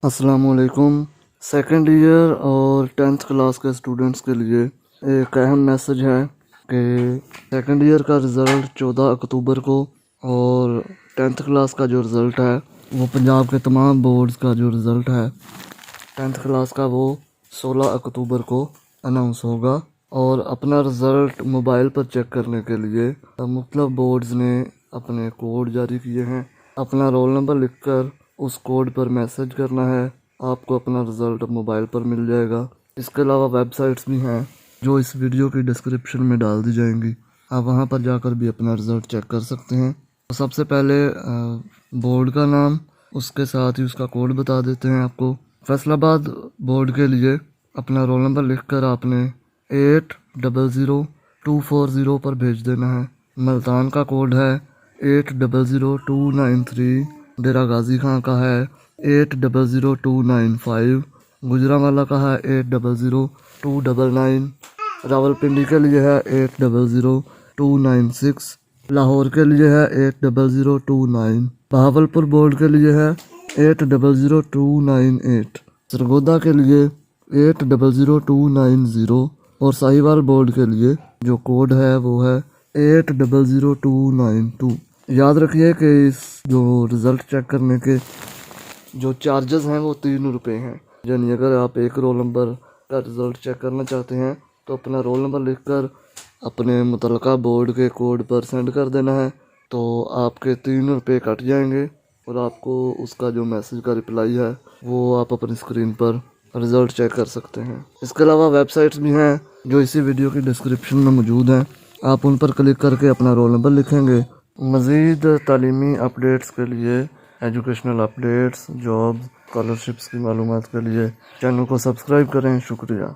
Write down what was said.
अस्सलामुअलैकुम। Second year और tenth class के स्टूडेंट्स के लिए एक अहम मैसेज है कि सेकेंड ईयर का रिज़ल्ट 14 अक्टूबर को और टेंथ क्लास का जो रिज़ल्ट है वो पंजाब के तमाम बोर्ड्स का जो रिज़ल्ट है टेंथ क्लास का वो 16 अक्टूबर को अनाउंस होगा। और अपना रिज़ल्ट मोबाइल पर चेक करने के लिए मुख्तलिफ बोर्ड्स ने अपने कोड जारी किए हैं। अपना रोल नंबर लिखकर उस कोड पर मैसेज करना है, आपको अपना रिज़ल्ट मोबाइल पर मिल जाएगा। इसके अलावा वेबसाइट्स भी हैं जो इस वीडियो की डिस्क्रिप्शन में डाल दी जाएंगी, आप वहां पर जाकर भी अपना रिज़ल्ट चेक कर सकते हैं। तो सबसे पहले बोर्ड का नाम, उसके साथ ही उसका कोड बता देते हैं आपको। फैसलाबाद बोर्ड के लिए अपना रोल नंबर लिखकर आपने 800240 पर भेज देना है। मुल्तान का कोड है 800293। डेरा गाजी खां का है 800295। गुजरांवाला का है 800299। रावलपिंडी के लिए है 800296। लाहौर के लिए है 800229। बहावलपुर बोर्ड के लिए है 800298। सरगोदा के लिए 800290 और साहिवाल बोर्ड के लिए जो कोड है वो है 800292। याद रखिए कि इस जो रिज़ल्ट चेक करने के जो चार्जेस हैं वो 3 रुपये हैं। यानी अगर आप एक रोल नंबर का रिज़ल्ट चेक करना चाहते हैं तो अपना रोल नंबर लिखकर अपने मुतलका बोर्ड के कोड पर सेंड कर देना है, तो आपके 3 रुपये कट जाएंगे और आपको उसका जो मैसेज का रिप्लाई है वो आप अपनी स्क्रीन पर रिज़ल्ट चेक कर सकते हैं। इसके अलावा वेबसाइट्स भी हैं जो इसी वीडियो की डिस्क्रिप्शन में मौजूद हैं, आप उन पर क्लिक करके अपना रोल नंबर लिखेंगे। मज़ीद तालीमी अपडेट्स के लिए, एजुकेशनल अपडेट्स, जॉब्स, स्कॉलरशिप्स की मालूमात के लिए चैनल को सब्सक्राइब करें। शुक्रिया।